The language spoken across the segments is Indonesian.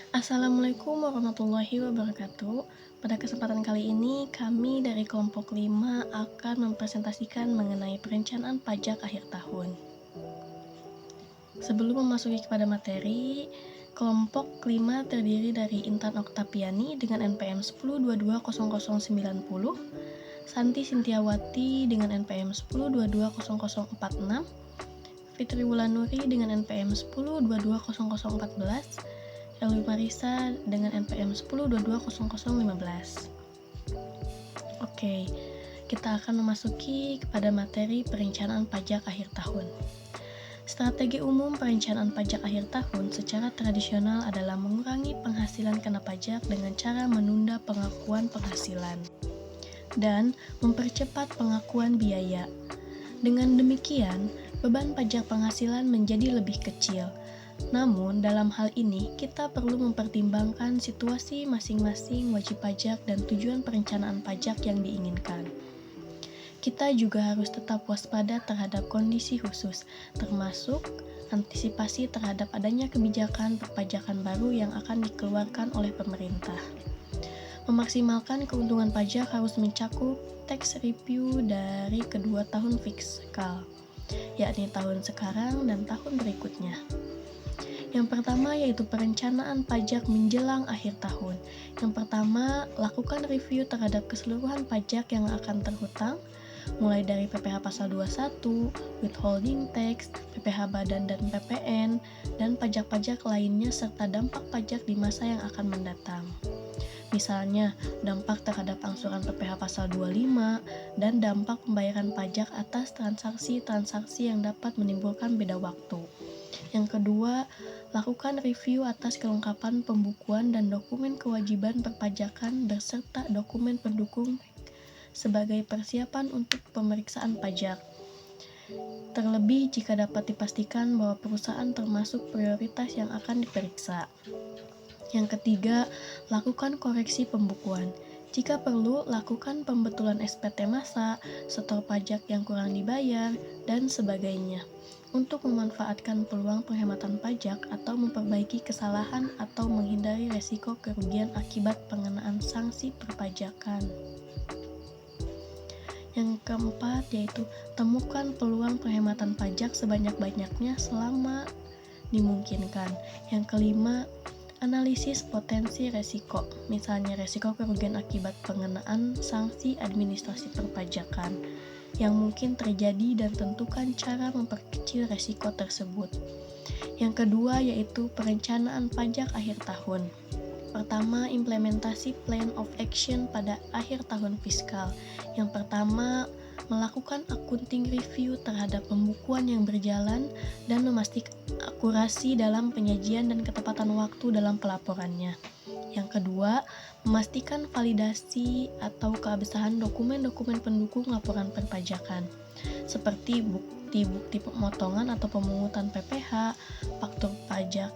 Assalamualaikum warahmatullahi wabarakatuh. Pada kesempatan kali ini, kami dari kelompok 5 akan mempresentasikan mengenai perencanaan pajak akhir tahun. Sebelum memasuki kepada materi, kelompok 5 terdiri dari Intan Oktapiani dengan NPM 10220090, Santi Sintiawati dengan NPM 10220046, Fitri Wulanuri dengan NPM 10220014, Elwi Marisa dengan NPM 10220015. Oke, kita akan memasuki kepada materi perencanaan pajak akhir tahun. Strategi umum perencanaan pajak akhir tahun secara tradisional adalah mengurangi penghasilan kena pajak dengan cara menunda pengakuan penghasilan dan mempercepat pengakuan biaya. Dengan demikian, beban pajak penghasilan menjadi lebih kecil. Namun, dalam hal ini, kita perlu mempertimbangkan situasi masing-masing wajib pajak dan tujuan perencanaan pajak yang diinginkan. Kita juga harus tetap waspada terhadap kondisi khusus, termasuk antisipasi terhadap adanya kebijakan perpajakan baru yang akan dikeluarkan oleh pemerintah. Memaksimalkan keuntungan pajak harus mencakup tax review dari kedua tahun fiskal, yakni tahun sekarang dan tahun berikutnya. Yang pertama yaitu perencanaan pajak menjelang akhir tahun. Yang pertama, lakukan review terhadap keseluruhan pajak yang akan terhutang, mulai dari PPh pasal 21, withholding tax, PPh badan dan PPN, dan pajak-pajak lainnya serta dampak pajak di masa yang akan mendatang. Misalnya, dampak terhadap angsuran PPh pasal 25 dan dampak pembayaran pajak atas transaksi-transaksi yang dapat menimbulkan beda waktu. Yang kedua, lakukan review atas kelengkapan pembukuan dan dokumen kewajiban perpajakan beserta dokumen pendukung sebagai persiapan untuk pemeriksaan pajak. Terlebih jika dapat dipastikan bahwa perusahaan termasuk prioritas yang akan diperiksa. Yang ketiga, lakukan koreksi pembukuan. Jika perlu, lakukan pembetulan SPT masa, setor pajak yang kurang dibayar, dan sebagainya untuk memanfaatkan peluang penghematan pajak atau memperbaiki kesalahan atau menghindari resiko kerugian akibat pengenaan sanksi perpajakan. Yang keempat yaitu temukan peluang penghematan pajak sebanyak-banyaknya selama dimungkinkan. Yang kelima, analisis potensi resiko, misalnya resiko kerugian akibat pengenaan sanksi administrasi perpajakan yang mungkin terjadi dan tentukan cara memperkecil resiko tersebut. Yang kedua yaitu perencanaan pajak akhir tahun. Pertama, implementasi plan of action pada akhir tahun fiskal. Yang pertama, melakukan accounting review terhadap pembukuan yang berjalan dan memastikan akurasi dalam penyajian dan ketepatan waktu dalam pelaporannya. Yang kedua, memastikan validasi atau keabsahan dokumen-dokumen pendukung laporan perpajakan, seperti bukti-bukti pemotongan atau pemungutan PPh, faktur pajak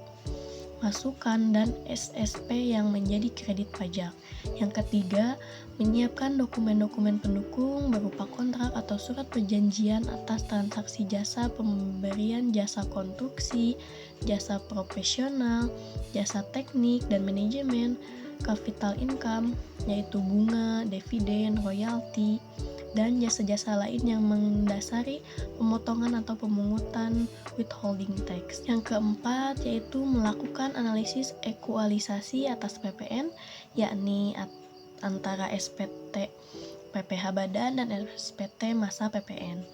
masukan, dan SSP yang menjadi kredit pajak. Yang ketiga, menyiapkan dokumen-dokumen pendukung berupa kontrak atau surat perjanjian atas transaksi jasa pemberian jasa konstruksi, jasa profesional, jasa teknik dan manajemen, capital income, yaitu bunga, dividen, royalti, dan jasa-jasa lain yang mendasari pemotongan atau pemungutan withholding tax. Yang keempat yaitu melakukan analisis ekualisasi atas PPN, yakni antara SPT PPh badan dan SPT masa PPN.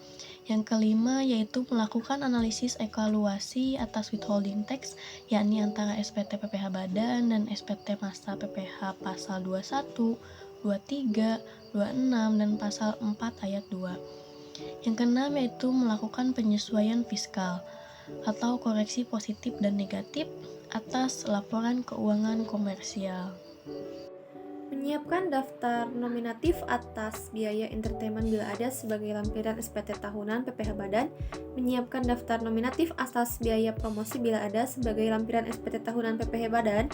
Yang kelima yaitu melakukan analisis evaluasi atas withholding tax, yakni antara SPT PPh badan dan SPT masa PPh pasal 21, 23, 26, dan pasal 4 ayat 2. Yang keenam yaitu melakukan penyesuaian fiskal atau koreksi positif dan negatif atas laporan keuangan komersial. Menyiapkan daftar nominatif atas biaya entertainment bila ada sebagai lampiran SPT tahunan PPh Badan. Menyiapkan daftar nominatif atas biaya promosi bila ada sebagai lampiran SPT tahunan PPh Badan.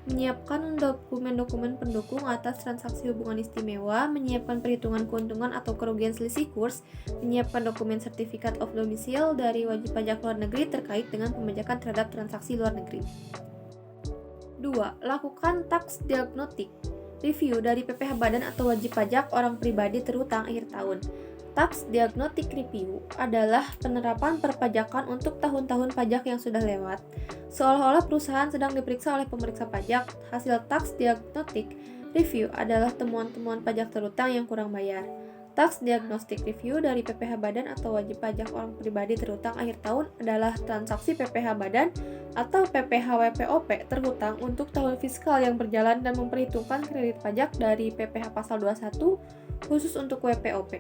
Menyiapkan dokumen-dokumen pendukung atas transaksi hubungan istimewa. Menyiapkan perhitungan keuntungan atau kerugian selisih kurs. Menyiapkan dokumen sertifikat of domicile dari wajib pajak luar negeri terkait dengan pembajakan terhadap transaksi luar negeri. 2. Lakukan tax diagnostic review dari PPh Badan atau wajib pajak orang pribadi terhutang akhir tahun. Tax diagnostic review adalah penerapan perpajakan untuk tahun-tahun pajak yang sudah lewat. Seolah-olah perusahaan sedang diperiksa oleh pemeriksa pajak. Hasil tax diagnostic review adalah temuan-temuan pajak terhutang yang kurang bayar. Tax diagnostic review dari PPh Badan atau wajib pajak orang pribadi terhutang akhir tahun adalah transaksi PPh Badan atau PPh WPOP terhutang untuk tahun fiskal yang berjalan dan memperhitungkan kredit pajak dari PPh pasal 21 khusus untuk WPOP,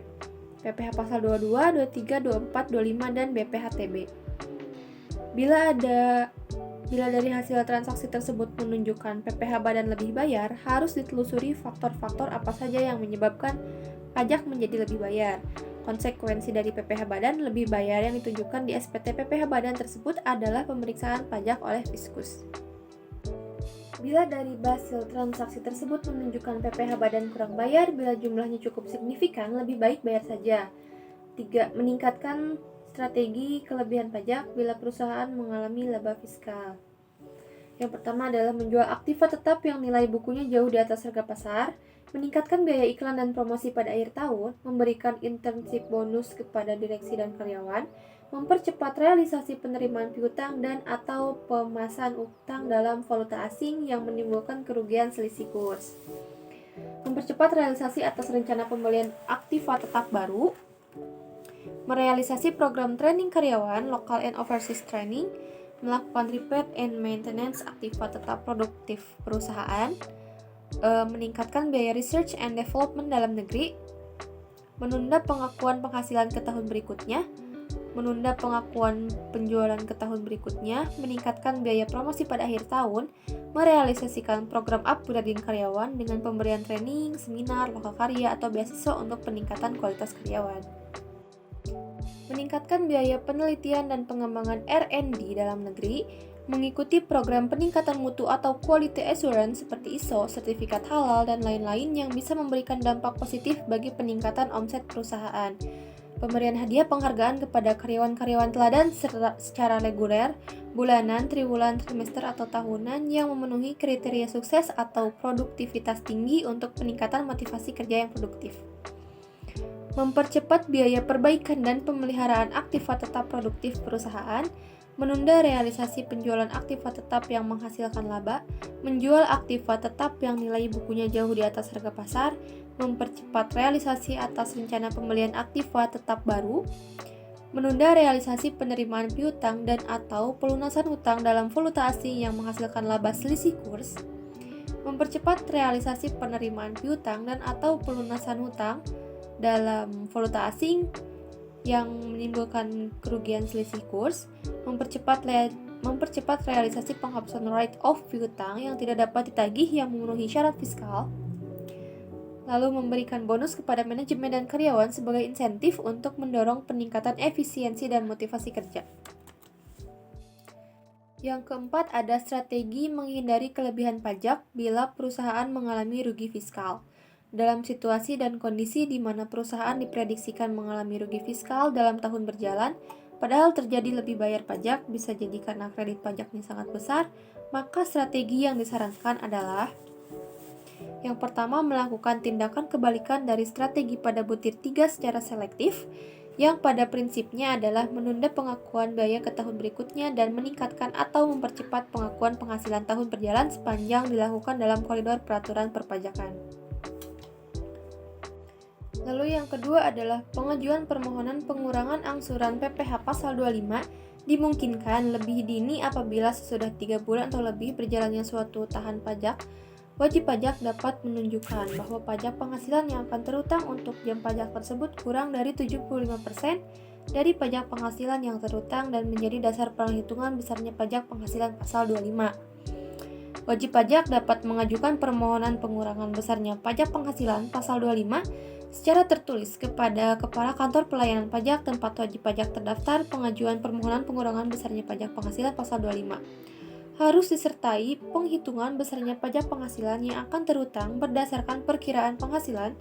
PPh pasal 22, 23, 24, 25, dan BPHTB. Bila dari hasil transaksi tersebut menunjukkan PPh Badan lebih bayar, harus ditelusuri faktor-faktor apa saja yang menyebabkan pajak menjadi lebih bayar. Konsekuensi dari PPh Badan lebih bayar yang ditunjukkan di SPT PPh Badan tersebut adalah pemeriksaan pajak oleh Fiskus. Bila dari hasil transaksi tersebut menunjukkan PPh Badan kurang bayar, bila jumlahnya cukup signifikan, lebih baik bayar saja. 3. Meningkatkan strategi kelebihan pajak bila perusahaan mengalami laba fiskal. Yang pertama adalah menjual aktiva tetap yang nilai bukunya jauh di atas harga pasar, meningkatkan biaya iklan dan promosi pada akhir tahun, memberikan internship bonus kepada direksi dan karyawan, mempercepat realisasi penerimaan piutang dan atau pemasan utang dalam valuta asing yang menimbulkan kerugian selisih kurs. Mempercepat realisasi atas rencana pembelian aktiva tetap baru, merealisasi program training karyawan, local and overseas training, melakukan repair and maintenance aktiva tetap produktif perusahaan, meningkatkan biaya research and development dalam negeri, menunda pengakuan penghasilan ke tahun berikutnya, menunda pengakuan penjualan ke tahun berikutnya, meningkatkan biaya promosi pada akhir tahun, merealisasikan program upgrading karyawan dengan pemberian training, seminar, lokal karya, atau beasiswa untuk peningkatan kualitas karyawan. Meningkatkan biaya penelitian dan pengembangan R&D dalam negeri, mengikuti program peningkatan mutu atau quality assurance seperti ISO, sertifikat halal, dan lain-lain yang bisa memberikan dampak positif bagi peningkatan omset perusahaan. Pemberian hadiah penghargaan kepada karyawan-karyawan teladan secara reguler, bulanan, triwulan, trimester, atau tahunan yang memenuhi kriteria sukses atau produktivitas tinggi untuk peningkatan motivasi kerja yang produktif. Mempercepat biaya perbaikan dan pemeliharaan aktiva tetap produktif perusahaan, menunda realisasi penjualan aktiva tetap yang menghasilkan laba, menjual aktiva tetap yang nilai bukunya jauh di atas harga pasar, mempercepat realisasi atas rencana pembelian aktiva tetap baru, menunda realisasi penerimaan piutang dan atau pelunasan hutang dalam valuta asing yang menghasilkan laba selisih kurs, mempercepat realisasi penerimaan piutang dan atau pelunasan hutang dalam valuta asing yang menimbulkan kerugian selisih kurs, mempercepat realisasi penghapusan write-off piutang yang tidak dapat ditagih yang memenuhi syarat fiskal, lalu memberikan bonus kepada manajemen dan karyawan sebagai insentif untuk mendorong peningkatan efisiensi dan motivasi kerja. Yang keempat, ada strategi menghindari kelebihan pajak bila perusahaan mengalami rugi fiskal. Dalam situasi dan kondisi di mana perusahaan diprediksikan mengalami rugi fiskal dalam tahun berjalan, padahal terjadi lebih bayar pajak, bisa jadi karena kredit pajaknya sangat besar, maka strategi yang disarankan adalah: yang pertama, melakukan tindakan kebalikan dari strategi pada butir 3 secara selektif, yang pada prinsipnya adalah menunda pengakuan biaya ke tahun berikutnya dan meningkatkan atau mempercepat pengakuan penghasilan tahun berjalan sepanjang dilakukan dalam koridor peraturan perpajakan. Lalu yang kedua adalah pengajuan permohonan pengurangan angsuran PPh pasal 25 dimungkinkan lebih dini apabila sesudah 3 bulan atau lebih berjalannya suatu tahan pajak. Wajib pajak dapat menunjukkan bahwa pajak penghasilan yang akan terutang untuk jam pajak tersebut kurang dari 75% dari pajak penghasilan yang terutang dan menjadi dasar penghitungan besarnya pajak penghasilan pasal 25. Wajib pajak dapat mengajukan permohonan pengurangan besarnya pajak penghasilan pasal 25 secara tertulis kepada Kepala Kantor Pelayanan Pajak tempat wajib pajak terdaftar. Pengajuan permohonan pengurangan besarnya pajak penghasilan pasal 25 harus disertai penghitungan besarnya pajak penghasilan yang akan terutang berdasarkan perkiraan penghasilan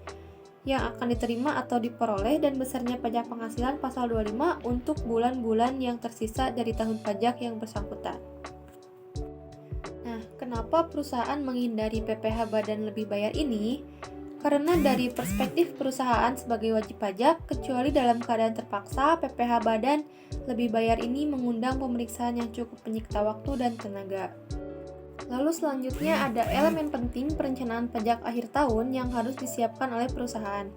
yang akan diterima atau diperoleh dan besarnya pajak penghasilan pasal 25 untuk bulan-bulan yang tersisa dari tahun pajak yang bersangkutan. Nah, Nah, kenapa perusahaan menghindari PPh badan lebih bayar ini? Karena dari perspektif perusahaan sebagai wajib pajak, kecuali dalam keadaan terpaksa, PPh badan lebih bayar ini mengundang pemeriksaan yang cukup menyita waktu dan tenaga. Lalu selanjutnya ada elemen penting perencanaan pajak akhir tahun yang harus disiapkan oleh perusahaan.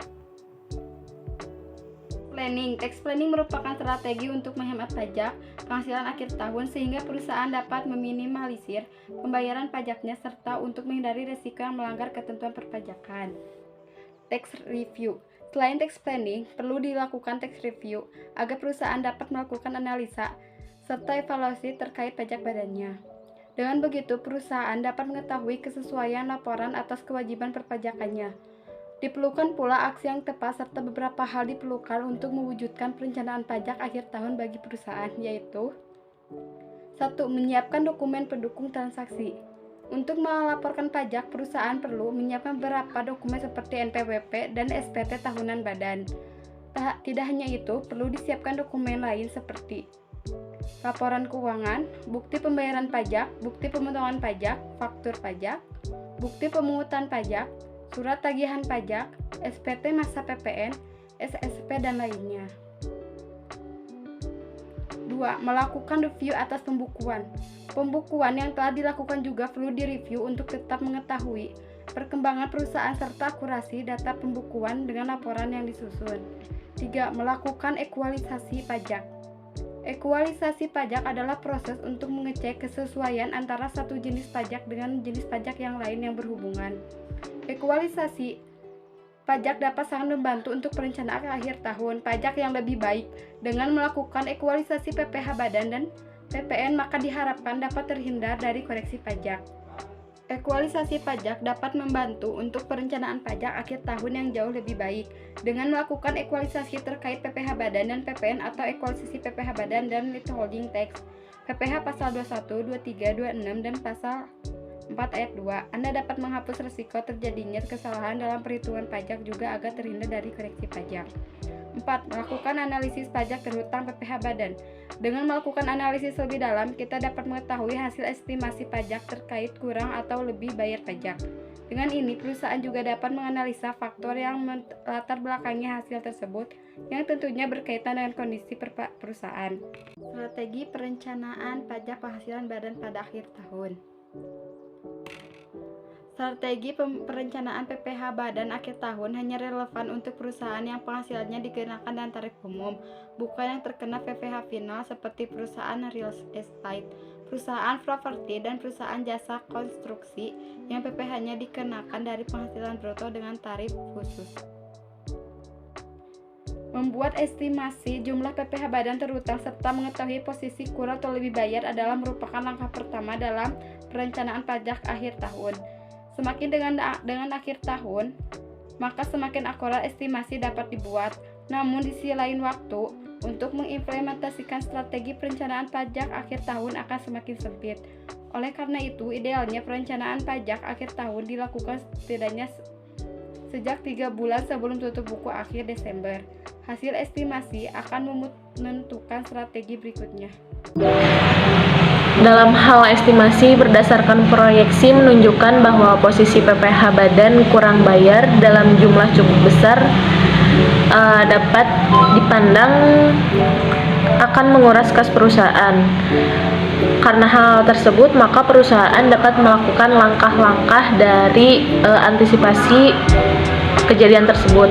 Tax planning merupakan strategi untuk menghemat pajak penghasilan akhir tahun sehingga perusahaan dapat meminimalisir pembayaran pajaknya serta untuk menghindari risiko yang melanggar ketentuan perpajakan. Tax review. Selain tax planning, perlu dilakukan tax review agar perusahaan dapat melakukan analisa serta evaluasi terkait pajak badannya. Dengan begitu, perusahaan dapat mengetahui kesesuaian laporan atas kewajiban perpajakannya. Diperlukan pula aksi yang tepat serta beberapa hal diperlukan untuk mewujudkan perencanaan pajak akhir tahun bagi perusahaan, yaitu 1. Menyiapkan dokumen pendukung transaksi. Untuk melaporkan pajak, perusahaan perlu menyiapkan beberapa dokumen seperti NPWP dan SPT tahunan badan. Tidak hanya itu, perlu disiapkan dokumen lain seperti laporan keuangan, bukti pembayaran pajak, bukti pemotongan pajak, faktur pajak, bukti pemungutan pajak, surat tagihan pajak, SPT masa PPN, SSP, dan lainnya. 2. Melakukan review atas pembukuan. Pembukuan yang telah dilakukan juga perlu direview untuk tetap mengetahui perkembangan perusahaan serta akurasi data pembukuan dengan laporan yang disusun. 3. Melakukan ekualisasi pajak. Ekualisasi pajak adalah proses untuk mengecek kesesuaian antara satu jenis pajak dengan jenis pajak yang lain yang berhubungan. Ekualisasi pajak dapat sangat membantu untuk perencanaan akhir tahun pajak yang lebih baik. Dengan melakukan ekualisasi PPh badan dan PPN, maka diharapkan dapat terhindar dari koreksi pajak. Ekualisasi pajak dapat membantu untuk perencanaan pajak akhir tahun yang jauh lebih baik. Dengan melakukan ekualisasi terkait PPh badan dan PPN atau ekualisasi PPh badan dan withholding tax, PPh pasal 21, 23, 26, dan pasal 4 ayat 2, Anda dapat menghapus risiko terjadinya kesalahan dalam perhitungan pajak juga agar terhindar dari koreksi pajak. 4. Melakukan analisis pajak terhutang PPh badan. Dengan melakukan analisis lebih dalam, kita dapat mengetahui hasil estimasi pajak terkait kurang atau lebih bayar pajak. Dengan ini, perusahaan juga dapat menganalisa faktor yang melatar belakangi hasil tersebut, yang tentunya berkaitan dengan kondisi perusahaan. Strategi perencanaan pajak penghasilan badan pada akhir tahun. Strategi perencanaan PPh badan akhir tahun hanya relevan untuk perusahaan yang penghasilannya dikenakan dengan tarif umum, bukan yang terkena PPh final seperti perusahaan real estate, perusahaan properti, dan perusahaan jasa konstruksi yang PPh-nya dikenakan dari penghasilan bruto dengan tarif khusus. Membuat estimasi jumlah PPh badan terhutang serta mengetahui posisi kurang atau lebih bayar adalah merupakan langkah pertama dalam perencanaan pajak akhir tahun. Semakin dengan akhir tahun, maka semakin akurat estimasi dapat dibuat. Namun di sisi lain waktu, untuk mengimplementasikan strategi perencanaan pajak akhir tahun akan semakin sempit. Oleh karena itu, idealnya perencanaan pajak akhir tahun dilakukan setidaknya sejak 3 bulan sebelum tutup buku akhir Desember. Hasil estimasi akan menentukan strategi berikutnya. Dalam hal estimasi, berdasarkan proyeksi menunjukkan bahwa posisi PPh badan kurang bayar dalam jumlah cukup besar dapat dipandang akan menguras kas perusahaan. Karena hal tersebut, maka perusahaan dapat melakukan langkah-langkah dari antisipasi kejadian tersebut.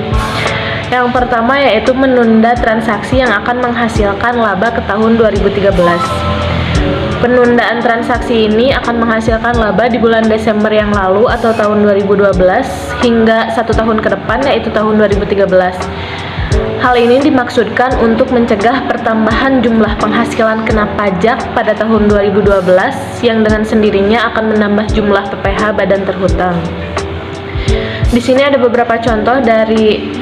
Yang pertama yaitu menunda transaksi yang akan menghasilkan laba ke tahun 2013. Penundaan transaksi ini akan menghasilkan laba di bulan Desember yang lalu atau tahun 2012 hingga 1 tahun ke depan, yaitu tahun 2013. Hal ini dimaksudkan untuk mencegah pertambahan jumlah penghasilan kena pajak pada tahun 2012 yang dengan sendirinya akan menambah jumlah PPh badan terhutang. Di sini ada beberapa contoh dari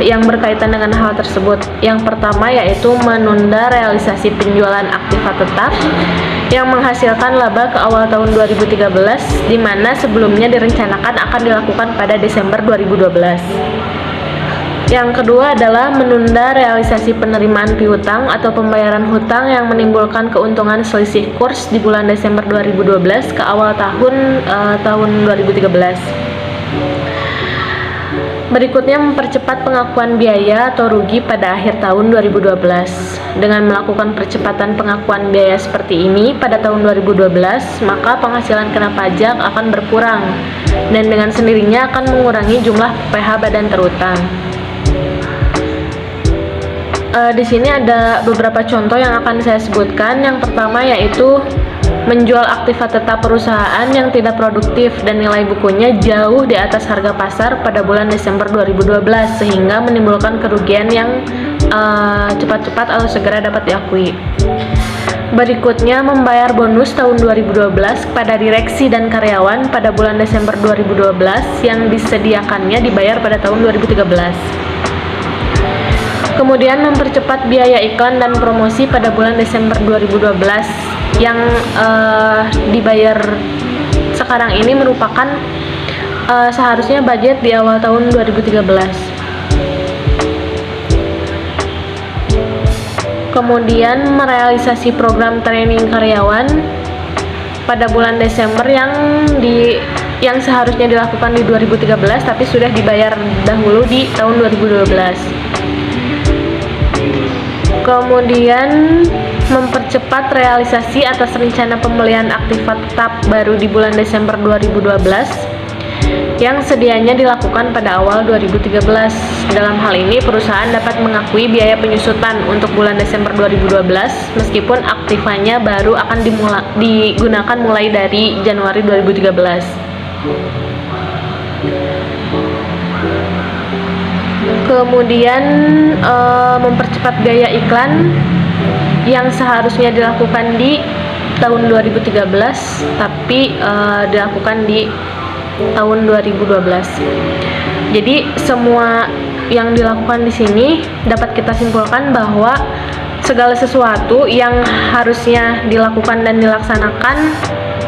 yang berkaitan dengan hal tersebut. Yang pertama yaitu menunda realisasi penjualan aktiva tetap yang menghasilkan laba ke awal tahun 2013, di mana sebelumnya direncanakan akan dilakukan pada Desember 2012. Yang kedua adalah menunda realisasi penerimaan piutang atau pembayaran hutang yang menimbulkan keuntungan selisih kurs di bulan Desember 2012 ke awal tahun 2013. Berikutnya, mempercepat pengakuan biaya atau rugi pada akhir tahun 2012. Dengan melakukan percepatan pengakuan biaya seperti ini pada tahun 2012, maka penghasilan kena pajak akan berkurang dan dengan sendirinya akan mengurangi jumlah PPh badan terutang. Di sini ada beberapa contoh yang akan saya sebutkan. Yang pertama yaitu menjual aktiva tetap perusahaan yang tidak produktif dan nilai bukunya jauh di atas harga pasar pada bulan Desember 2012 sehingga menimbulkan kerugian yang cepat-cepat atau segera dapat diakui. Berikutnya, membayar bonus tahun 2012 kepada direksi dan karyawan pada bulan Desember 2012 yang disediakannya dibayar pada tahun 2013. Kemudian mempercepat biaya iklan dan promosi pada bulan Desember 2012 yang dibayar sekarang ini merupakan seharusnya budget di awal tahun 2013. Kemudian merealisasi program training karyawan pada bulan Desember yang seharusnya dilakukan di 2013 tapi sudah dibayar dahulu di tahun 2012. Kemudian mempercepat realisasi atas rencana pembelian aktiva tetap baru di bulan Desember 2012 yang sedianya dilakukan pada awal 2013. Dalam hal ini, perusahaan dapat mengakui biaya penyusutan untuk bulan Desember 2012 meskipun aktivanya baru akan digunakan mulai dari Januari 2013. Kemudian mempercepat biaya iklan yang seharusnya dilakukan di tahun 2013 tapi dilakukan di tahun 2012. Jadi semua yang dilakukan di sini dapat kita simpulkan bahwa segala sesuatu yang harusnya dilakukan dan dilaksanakan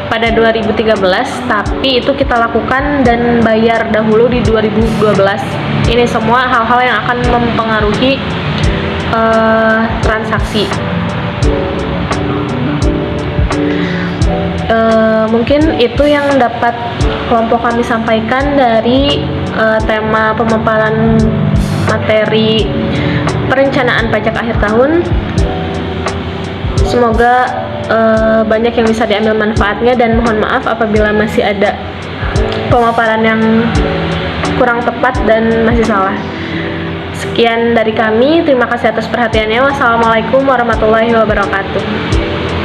pada 2013 tapi itu kita lakukan dan bayar dahulu di 2012. Ini semua hal-hal yang akan mempengaruhi transaksi. Mungkin itu yang dapat kelompok kami sampaikan dari tema pemaparan materi perencanaan pajak akhir tahun. Semoga banyak yang bisa diambil manfaatnya dan mohon maaf apabila masih ada pemaparan yang kurang tepat dan masih salah. Sekian dari kami, terima kasih atas perhatiannya. Wassalamualaikum warahmatullahi wabarakatuh.